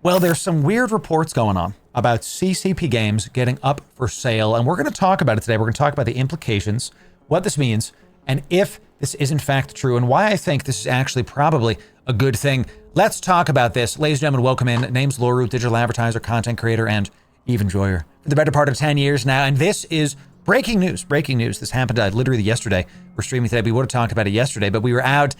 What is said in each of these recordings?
Well, there's some weird reports going on about CCP Games getting up for sale, and we're going to talk about it today. We're going to talk about the implications, what this means, and if this is in fact true, and why I think this is actually probably a good thing. Let's talk about this. Ladies and gentlemen, welcome in. Name's Loru, digital advertiser, content creator, and Eve enjoyer for the better part of 10 years now, and this is breaking news. Breaking news. This happened literally yesterday. We're streaming today. We would have talked about it yesterday, but we were out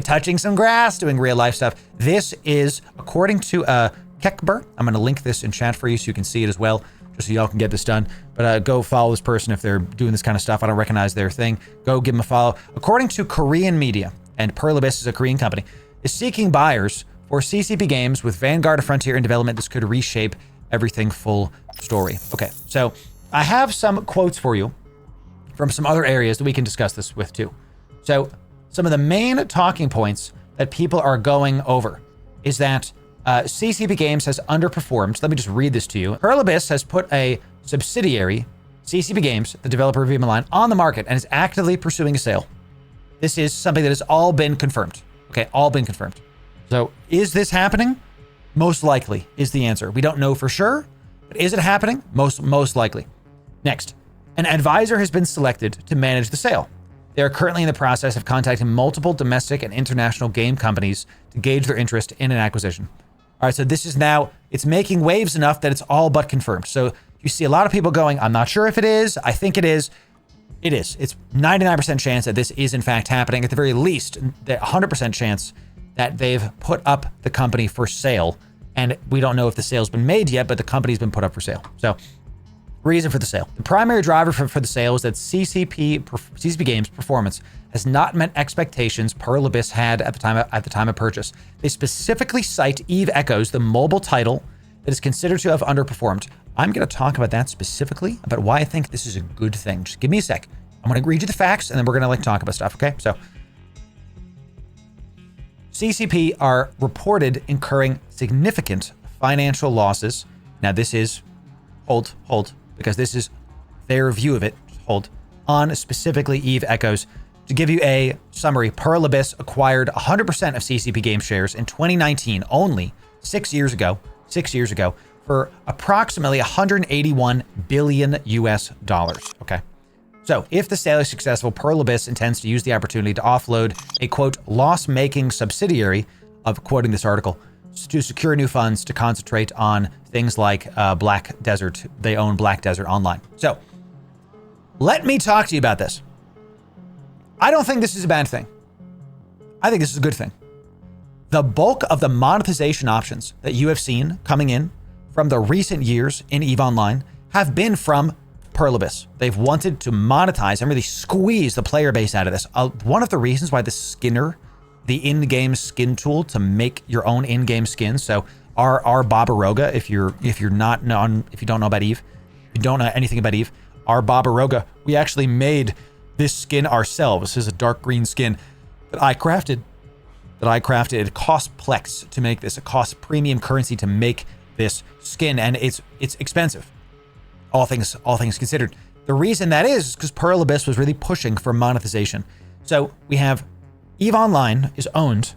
touching some grass, doing real life stuff. This is according to KYBERNAUT. I'm going to link this in chat for you so you can see it as well, just so y'all can get this done. But go follow this person if they're doing this kind of stuff. I don't recognize their thing. Go give them a follow. According to Korean media, and Perlibis is a Korean company, is seeking buyers for CCP Games with Vanguard and Frontier in development. This could reshape everything. Full story. Okay, so I have some quotes for you from some other areas that we can discuss this with too. So some of the main talking points that people are going over is that CCP Games has underperformed. Let me just read this to you. Perlibis has put a subsidiary, CCP Games, the developer of Eve Online, on the market and is actively pursuing a sale. This is something that has all been confirmed. Okay, all been confirmed. So is this happening? Most likely is the answer. We don't know for sure, but is it happening? Most likely. Next, an advisor has been selected to manage the sale. They are currently in the process of contacting multiple domestic and international game companies to gauge their interest in an acquisition. All right, so this is now, it's making waves enough that it's all but confirmed. So you see a lot of people going, I'm not sure if it is. I think it is. It is. It's 99% chance that this is in fact happening. At the very least, the 100% chance that they've put up the company for sale. And we don't know if the sale's been made yet, but the company's been put up for sale. So reason for the sale. The primary driver for the sale is that CCP Games' performance has not met expectations Perlibis had at the time of purchase. They specifically cite Eve Echoes, the mobile title that is considered to have underperformed. I'm going to talk about that specifically, about why I think this is a good thing. Just give me a sec. I'm going to read you the facts, and then we're going to talk about stuff, okay? So CCP are reported incurring significant financial losses. Now this is, hold, because this is their view of it, hold, on specifically Eve Echoes. To give you a summary, Perlibis acquired 100% of CCP Games shares in 2019, only 6 years ago, for approximately $181 billion US, okay? So if the sale is successful, Perlibis intends to use the opportunity to offload a, quote, loss-making subsidiary of, quoting this article, to secure new funds to concentrate on things like Black Desert. They own Black Desert Online. So let me talk to you about this. I don't think this is a bad thing. I think this is a good thing. The bulk of the monetization options that you have seen coming in from the recent years in EVE Online have been from Perlibis. They've wanted to monetize and really squeeze the player base out of this. One of the reasons why the skinner, the in-game skin tool to make your own in-game skins. So our Barbaroga, if you don't know about Eve, if you don't know anything about Eve, our Barbaroga, we actually made this skin ourselves. This is a dark green skin that I crafted. It costs Plex to make this. It costs premium currency to make this skin, and it's expensive. All things considered. The reason that is because Perlibis was really pushing for monetization. So we have EVE Online is owned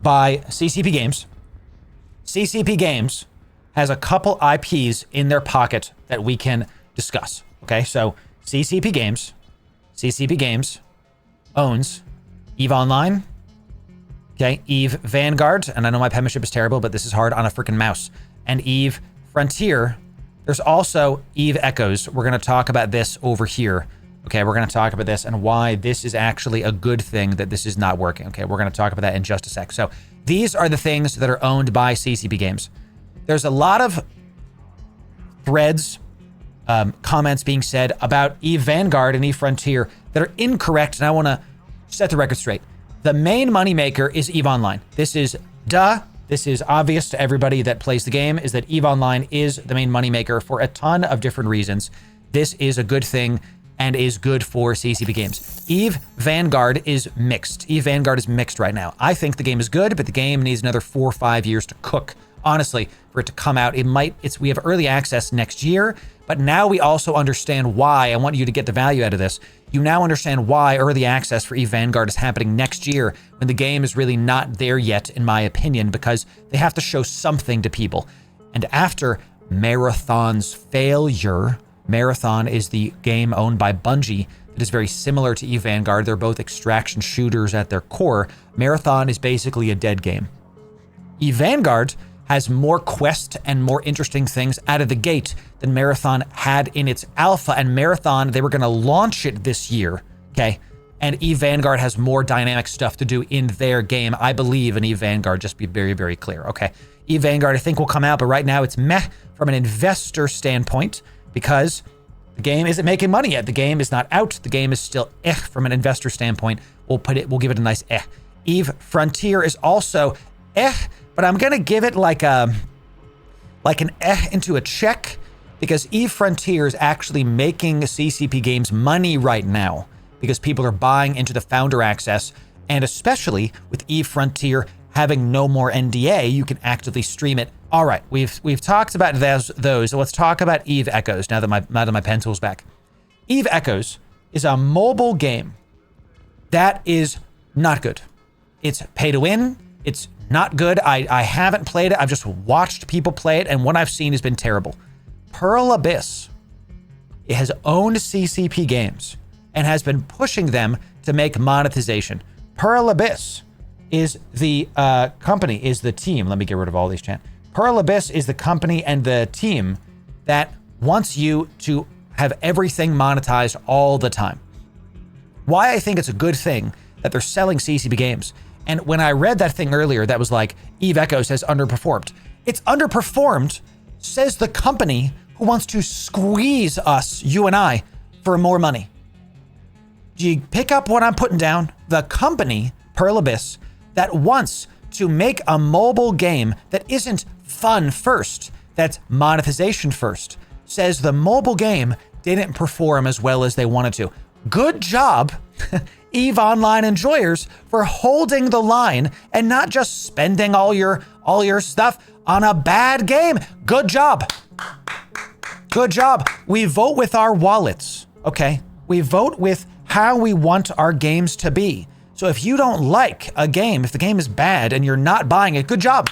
by CCP Games. CCP Games has a couple IPs in their pocket that we can discuss. Okay, so CCP Games owns EVE Online, okay, EVE Vanguard, and I know my penmanship is terrible, but this is hard on a freaking mouse, and EVE Frontier. There's also Eve Echoes. We're going to talk about this over here. Okay, we're going to talk about this and why this is actually a good thing that this is not working. Okay, we're going to talk about that in just a sec. So these are the things that are owned by CCP Games. There's a lot of threads, comments being said about Eve Vanguard and Eve Frontier that are incorrect, and I want to set the record straight. The main moneymaker is EVE Online. This is This is obvious to everybody that plays the game, is that EVE Online is the main moneymaker for a ton of different reasons. This is a good thing and is good for CCP Games. EVE Vanguard is mixed. EVE Vanguard is mixed right now. I think the game is good, but the game needs another 4 or 5 years to cook honestly, for it to come out. We have early access next year, but now we also understand why. I want you to get the value out of this. You now understand why early access for EVE Vanguard is happening next year when the game is really not there yet, in my opinion, because they have to show something to people. And after Marathon's failure, Marathon is the game owned by Bungie that is very similar to EVE Vanguard. They're both extraction shooters at their core. Marathon is basically a dead game. EVE Vanguard has more quests and more interesting things out of the gate than Marathon had in its alpha. And Marathon, they were going to launch it this year, okay? And EVE Vanguard has more dynamic stuff to do in their game, I believe, in EVE Vanguard, just be very, very clear, okay? EVE Vanguard, I think, will come out, but right now it's meh from an investor standpoint because the game isn't making money yet. The game is not out. The game is still from an investor standpoint. We'll give it a nice EVE Frontier is also but I'm gonna give it like an into a check because EVE Frontier is actually making CCP Games money right now because people are buying into the founder access, and especially with EVE Frontier having no more NDA, you can actively stream it. All right, we've talked about those. So let's talk about EVE Echoes now that my pen tool's back. EVE Echoes is a mobile game that is not good. It's pay to win. It's not good. I haven't played it. I've just watched people play it, and what I've seen has been terrible. Pearl Abyss, it has owned CCP Games and has been pushing them to make monetization. Pearl Abyss is the company, is the team. Let me get rid of all these chat. Pearl Abyss is the company and the team that wants you to have everything monetized all the time. Why I think it's a good thing that they're selling CCP Games. And when I read that thing earlier that was like, EVE Echoes has underperformed. It's underperformed, says the company who wants to squeeze us, you and I, for more money. Do you pick up what I'm putting down? The company, Pearl Abyss, that wants to make a mobile game that isn't fun first, that's monetization first, says the mobile game didn't perform as well as they wanted to. Good job, EVE Online enjoyers, for holding the line and not just spending all your stuff on a bad game. Good job. Good job. We vote with our wallets, okay? We vote with how we want our games to be. So if you don't like a game, if the game is bad and you're not buying it, good job.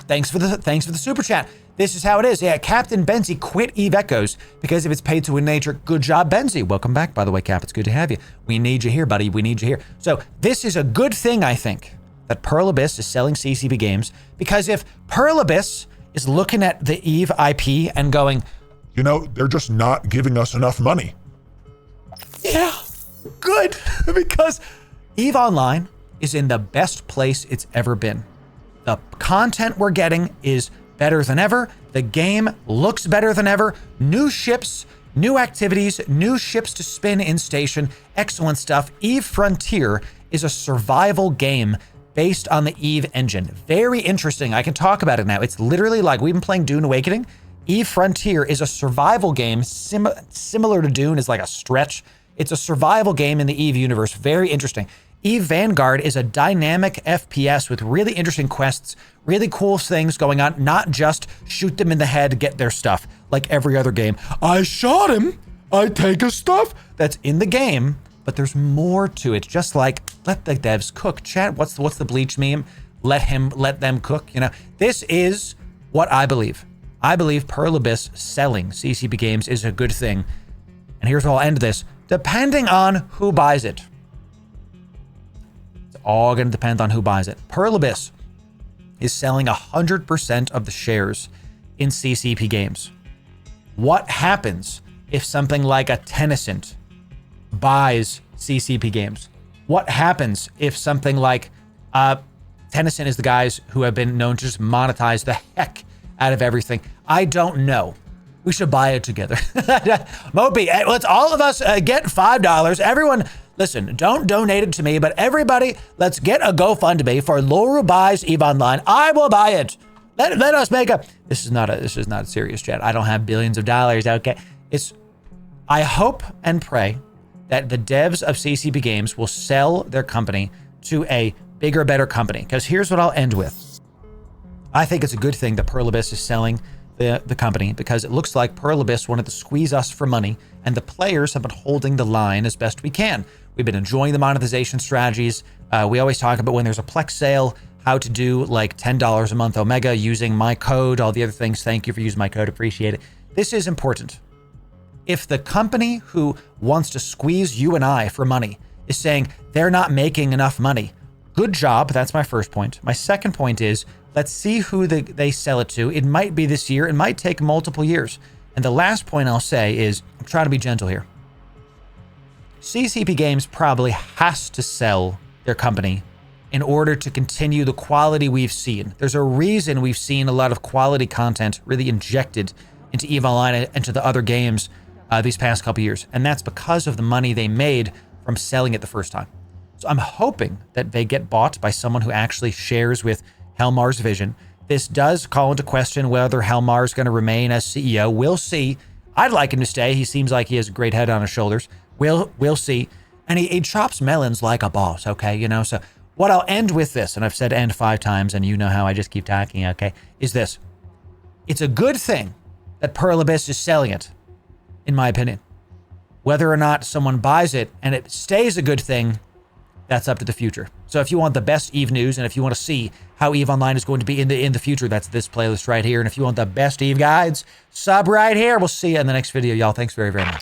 Thanks for the super chat. This is how it is. Yeah, Captain Benzie quit EVE Echoes because of its pay-to-win nature. Good job, Benzie. Welcome back, by the way, Cap. It's good to have you. We need you here, buddy. We need you here. So this is a good thing, I think, that Pearl Abyss is selling CCP Games, because if Pearl Abyss is looking at the EVE IP and going, you know, they're just not giving us enough money. Yeah, good, because EVE Online is in the best place it's ever been. The content we're getting is better than ever. The game looks better than ever. New ships, new activities, new ships to spin in station. Excellent stuff. EVE Frontier is a survival game based on the EVE engine. Very interesting. I can talk about it now. It's literally like we've been playing Dune Awakening. EVE Frontier is a survival game similar to Dune, is like a stretch. It's a survival game in the EVE universe. Very interesting. EVE Vanguard is a dynamic FPS with really interesting quests, really cool things going on, not just shoot them in the head, get their stuff, like every other game. I shot him, I take his stuff. That's in the game, but there's more to it. Just like, let the devs cook. Chat, what's the Bleach meme? Let them cook, you know? This is what I believe. I believe Pearl Abyss selling CCP Games is a good thing. And here's where I'll end this. Depending on who buys it. All going to depend on who buys it. Pearl Abyss is selling 100% of the shares in CCP Games. What happens if something like a Tencent buys CCP Games? What happens if something like Tencent is the guys who have been known to just monetize the heck out of everything? I don't know. We should buy it together. Moby, let's all of us get $5. Everyone, listen, don't donate it to me, but everybody, let's get a GoFundMe for Loru buys EVE Online. I will buy it. Let us make a. This is not a serious chat. I don't have billions of dollars. Okay, I hope and pray that the devs of CCP Games will sell their company to a bigger, better company. Because here's what I'll end with. I think it's a good thing that Pearl Abyss is selling the company, because it looks like Pearl Abyss wanted to squeeze us for money, and the players have been holding the line as best we can. We've been enjoying the monetization strategies. We always talk about when there's a Plex sale, how to do like $10 a month Omega using my code, all the other things. Thank you for using my code. Appreciate it. This is important. If the company who wants to squeeze you and I for money is saying they're not making enough money, good job. That's my first point. My second point is, let's see who they sell it to. It might be this year. It might take multiple years. And the last point I'll say is, I'm trying to be gentle here. CCP Games probably has to sell their company in order to continue the quality we've seen. There's a reason we've seen a lot of quality content really injected into EVE Online and to the other games these past couple years. And that's because of the money they made from selling it the first time. So I'm hoping that they get bought by someone who actually shares with Helmar's vision. This does call into question whether Helmar is going to remain as CEO. We'll see. I'd like him to stay. He seems like he has a great head on his shoulders. We'll see. And he chops melons like a boss, okay? You know, so what I'll end with this, and I've said end 5 times, and you know how I just keep talking, okay, is this. It's a good thing that Pearl Abyss is selling it, in my opinion. Whether or not someone buys it and it stays a good thing, that's up to the future. So if you want the best EVE news, and if you want to see how EVE Online is going to be in the future, that's this playlist right here. And if you want the best EVE guides, sub right here. We'll see you in the next video, y'all. Thanks very, very much.